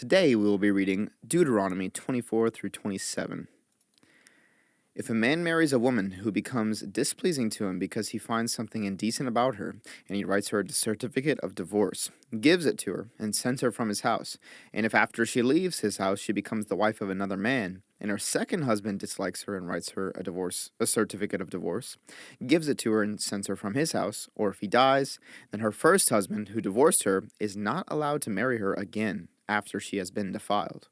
Today we will be reading Deuteronomy 24 through 27. If a man marries a woman who becomes displeasing to him because he finds something indecent about her, and he writes her a certificate of divorce, gives it to her, and sends her from his house, and if after she leaves his house she becomes the wife of another man, and her second husband dislikes her and writes her a certificate of divorce, gives it to her and sends her from his house, or if he dies, then her first husband, who divorced her, is not allowed to marry her again after she has been defiled.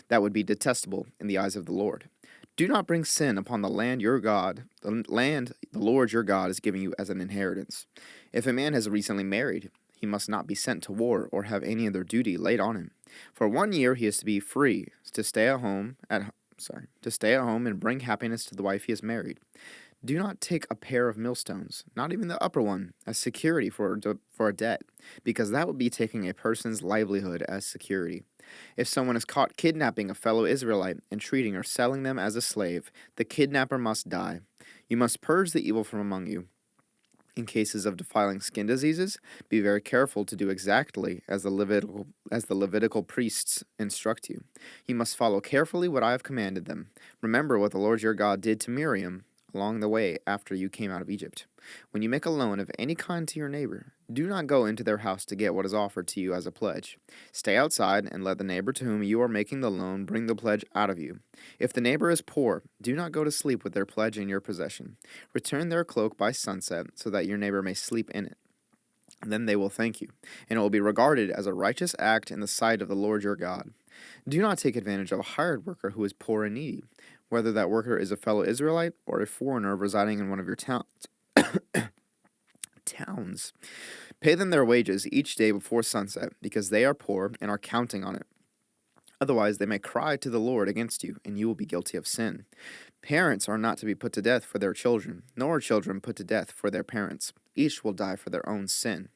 That would be detestable in the eyes of the Lord. Do not bring sin upon the land the land the Lord your God is giving you as an inheritance. If a man has recently married, he must not be sent to war or have any other duty laid on him. For 1 year he is to be free to stay at home and bring happiness to the wife he has married. Do not take a pair of millstones, not even the upper one, as security for a debt, because that would be taking a person's livelihood as security. If someone is caught kidnapping a fellow Israelite and treating or selling them as a slave, the kidnapper must die. You must purge the evil from among you. In cases of defiling skin diseases, be very careful to do exactly as the Levitical priests instruct you. You must follow carefully what I have commanded them. Remember what the Lord your God did to Miriam along the way after you came out of Egypt. When you make a loan of any kind to your neighbor, do not go into their house to get what is offered to you as a pledge. Stay outside and let the neighbor to whom you are making the loan bring the pledge out of you. If the neighbor is poor, do not go to sleep with their pledge in your possession. Return their cloak by sunset so that your neighbor may sleep in it. Then they will thank you, and it will be regarded as a righteous act in the sight of the Lord your God. Do not take advantage of a hired worker who is poor and needy, whether that worker is a fellow Israelite or a foreigner residing in one of your towns. Pay them their wages each day before sunset, because they are poor and are counting on it. Otherwise, they may cry to the Lord against you, and you will be guilty of sin. Parents are not to be put to death for their children, nor children put to death for their parents. Each will die for their own sin.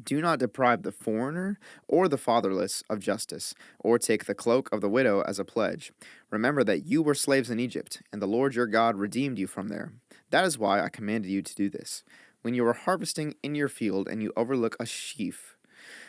Do not deprive the foreigner or the fatherless of justice, or take the cloak of the widow as a pledge. Remember that you were slaves in Egypt, and the Lord your God redeemed you from there. That is why I commanded you to do this. When you are harvesting in your field and you overlook a sheaf,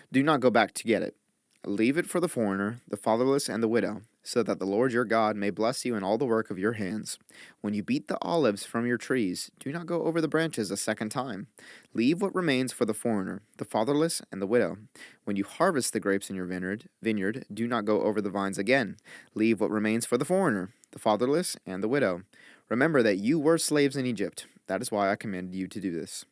do not go back to get it. Leave it for the foreigner, the fatherless, and the widow, so that the Lord your God may bless you in all the work of your hands. When you beat the olives from your trees, do not go over the branches a second time. Leave what remains for the foreigner, the fatherless, and the widow. When you harvest the grapes in your vineyard, do not go over the vines again. Leave what remains for the foreigner, the fatherless, and the widow. Remember that you were slaves in Egypt. That is why I commanded you to do this.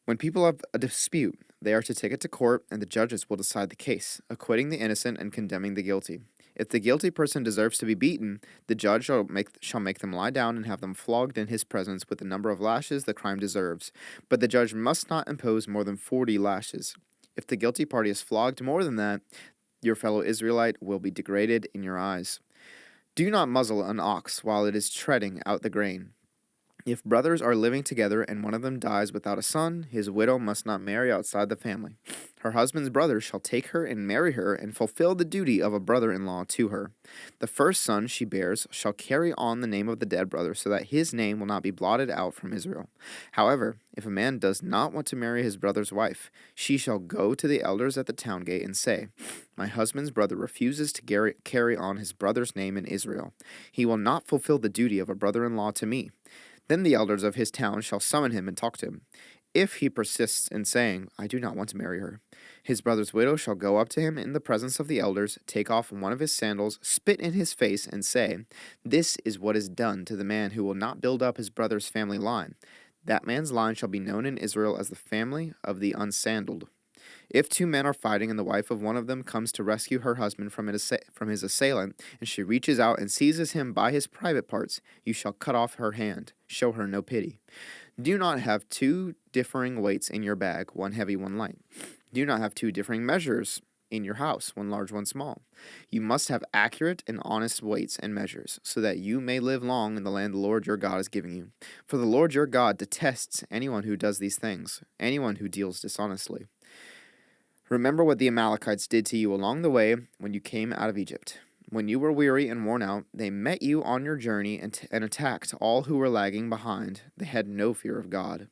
When people have a dispute, they are to take it to court, and the judges will decide the case, acquitting the innocent and condemning the guilty. If the guilty person deserves to be beaten, the judge shall make them lie down and have them flogged in his presence with the number of lashes the crime deserves. But the judge must not impose more than 40 lashes. If the guilty party is flogged more than that, your fellow Israelite will be degraded in your eyes. Do not muzzle an ox while it is treading out the grain. If brothers are living together and one of them dies without a son, his widow must not marry outside the family. Her husband's brother shall take her and marry her and fulfill the duty of a brother-in-law to her. The first son she bears shall carry on the name of the dead brother, so that his name will not be blotted out from Israel. However, if a man does not want to marry his brother's wife, she shall go to the elders at the town gate and say, "My husband's brother refuses to carry on his brother's name in Israel. He will not fulfill the duty of a brother-in-law to me." Then the elders of his town shall summon him and talk to him. If he persists in saying, "I do not want to marry her," his brother's widow shall go up to him in the presence of the elders, take off one of his sandals, spit in his face, and say, "This is what is done to the man who will not build up his brother's family line. That man's line shall be known in Israel as the family of the unsandaled." If two men are fighting and the wife of one of them comes to rescue her husband from his assailant, and she reaches out and seizes him by his private parts, you shall cut off her hand. Show her no pity. Do not have two differing weights in your bag, one heavy, one light. Do not have two differing measures in your house, one large, one small. You must have accurate and honest weights and measures, so that you may live long in the land the Lord your God is giving you. For the Lord your God detests anyone who does these things, anyone who deals dishonestly. Remember what the Amalekites did to you along the way when you came out of Egypt. When you were weary and worn out, they met you on your journey and attacked all who were lagging behind. They had no fear of God.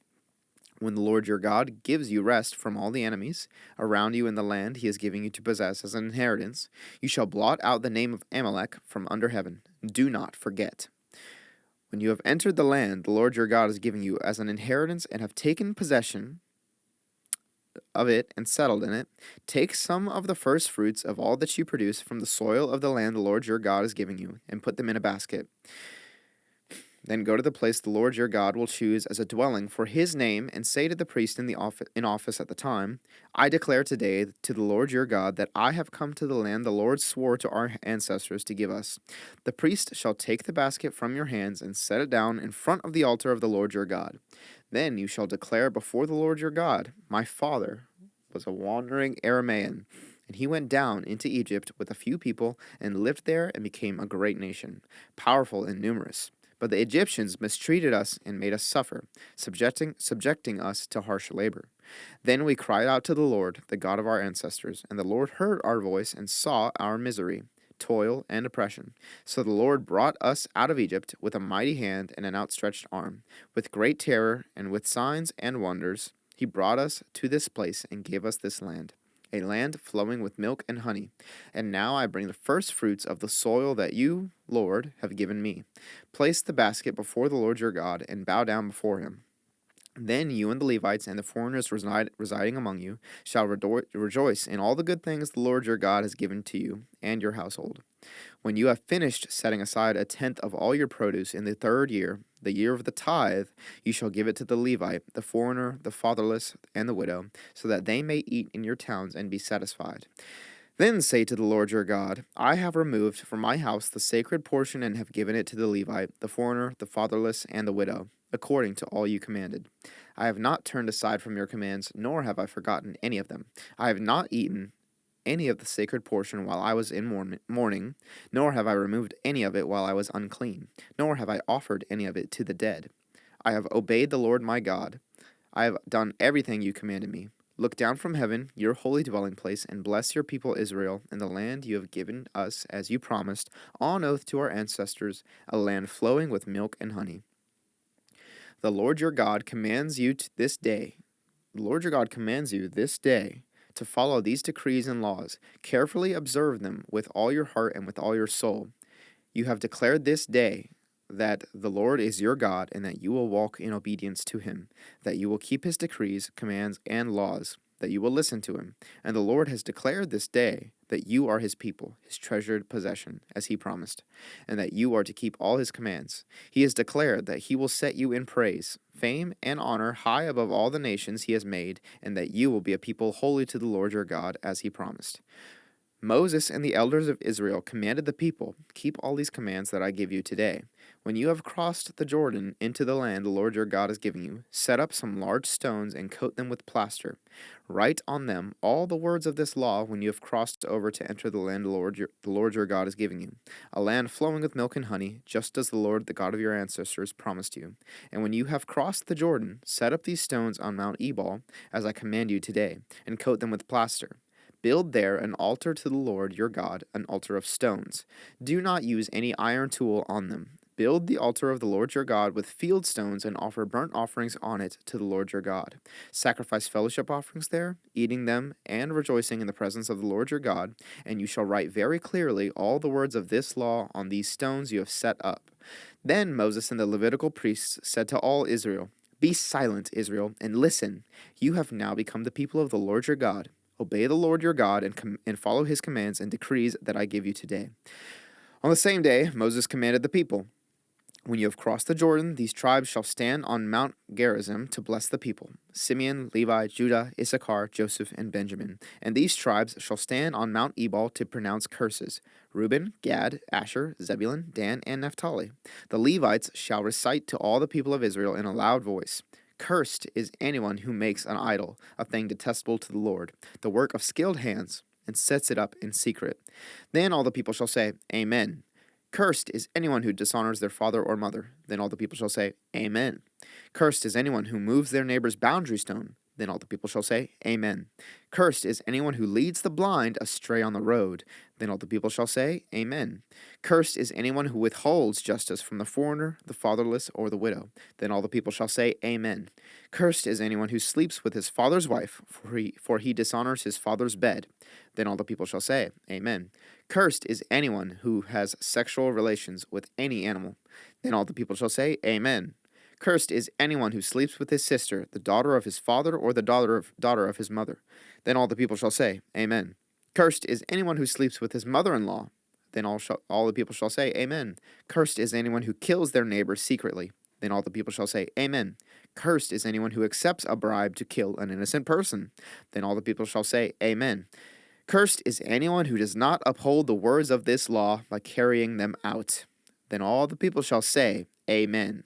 When the Lord your God gives you rest from all the enemies around you in the land he is giving you to possess as an inheritance, you shall blot out the name of Amalek from under heaven. Do not forget. When you have entered the land the Lord your God is giving you as an inheritance and have taken possession of it and settled in it, take some of the first fruits of all that you produce from the soil of the land the Lord your God is giving you, and put them in a basket. Then go to the place the Lord your God will choose as a dwelling for his name, and say to the priest in office at the time, I declare today to the Lord your God that I have come to the land the Lord swore to our ancestors to give us. The priest shall take the basket from your hands and set it down in front of the altar of the Lord your God. Then you shall declare before the Lord your God, my father was a wandering Aramaean, and he went down into Egypt with a few people and lived there and became a great nation, powerful and numerous. But the Egyptians mistreated us and made us suffer, subjecting us to harsh labor. Then we cried out to the Lord, the God of our ancestors, and the Lord heard our voice and saw our misery, toil, and oppression. So the Lord brought us out of Egypt with a mighty hand and an outstretched arm, with great terror and with signs and wonders. He brought us to this place and gave us this land, a land flowing with milk and honey. And now I bring the first fruits of the soil that you, Lord, have given me. Place the basket before the Lord your God and bow down before him. Then you and the Levites and the foreigners residing among you shall rejoice in all the good things the Lord your God has given to you and your household. When you have finished setting aside a tenth of all your produce in the third year, the year of the tithe, you shall give it to the Levite, the foreigner, the fatherless, and the widow, so that they may eat in your towns and be satisfied. Then say to the Lord your God, I have removed from my house the sacred portion and have given it to the Levite, the foreigner, the fatherless, and the widow, according to all you commanded. I have not turned aside from your commands, nor have I forgotten any of them. I have not eaten any of the sacred portion while I was in mourning, nor have I removed any of it while I was unclean, nor have I offered any of it to the dead. I have obeyed the Lord my God. I have done everything you commanded me. Look down from heaven, your holy dwelling place, and bless your people Israel in the land you have given us as you promised, on oath to our ancestors, a land flowing with milk and honey. The Lord your God commands you this day. The Lord your God commands you this day to follow these decrees and laws. Carefully observe them with all your heart and with all your soul. You have declared this day that the Lord is your God, and that you will walk in obedience to him, that you will keep his decrees, commands, and laws, that you will listen to him. And the Lord has declared this day that you are his people, his treasured possession, as he promised, and that you are to keep all his commands. He has declared that he will set you in praise, fame, and honor high above all the nations he has made, and that you will be a people holy to the Lord your God, as he promised. Moses and the elders of Israel commanded the people, keep all these commands that I give you today. When you have crossed the Jordan into the land the Lord your God is giving you, set up some large stones and coat them with plaster. Write on them all the words of this law when you have crossed over to enter the land the Lord your God is giving you, a land flowing with milk and honey, just as the Lord, the God of your ancestors, promised you. And when you have crossed the Jordan, set up these stones on Mount Ebal, as I command you today, and coat them with plaster. Build there an altar to the Lord your God, an altar of stones. Do not use any iron tool on them. Build the altar of the Lord your God with field stones and offer burnt offerings on it to the Lord your God. Sacrifice fellowship offerings there, eating them and rejoicing in the presence of the Lord your God, and you shall write very clearly all the words of this law on these stones you have set up. Then Moses and the Levitical priests said to all Israel, Be silent, Israel, and listen. You have now become the people of the Lord your God. Obey the Lord your God and follow his commands and decrees that I give you today. On the same day, Moses commanded the people, When you have crossed the Jordan, these tribes shall stand on Mount Gerizim to bless the people: Simeon, Levi, Judah, Issachar, Joseph, and Benjamin. And these tribes shall stand on Mount Ebal to pronounce curses: Reuben, Gad, Asher, Zebulun, Dan, and Naphtali. The Levites shall recite to all the people of Israel in a loud voice: Cursed is anyone who makes an idol, a thing detestable to the Lord, the work of skilled hands, and sets it up in secret. Then all the people shall say, Amen. Cursed is anyone who dishonors their father or mother. Then all the people shall say, Amen. Cursed is anyone who moves their neighbor's boundary stone. Then all the people shall say, Amen. Cursed is anyone who leads the blind astray on the road. Then all the people shall say, Amen. Cursed is anyone who withholds justice from the foreigner, the fatherless, or the widow. Then all the people shall say, Amen. Cursed is anyone who sleeps with his father's wife, for he dishonors his father's bed. Then all the people shall say, Amen. Cursed is anyone who has sexual relations with any animal. Then all the people shall say, Amen. Cursed is anyone who sleeps with his sister, the daughter of his father, or the daughter of his mother. Then all the people shall say, Amen. Cursed is anyone who sleeps with his mother-in-law. Then all the people shall say, Amen. Cursed is anyone who kills their neighbor secretly. Then all the people shall say, Amen. Cursed is anyone who accepts a bribe to kill an innocent person. Then all the people shall say, Amen. Cursed is anyone who does not uphold the words of this law by carrying them out. Then all the people shall say, Amen.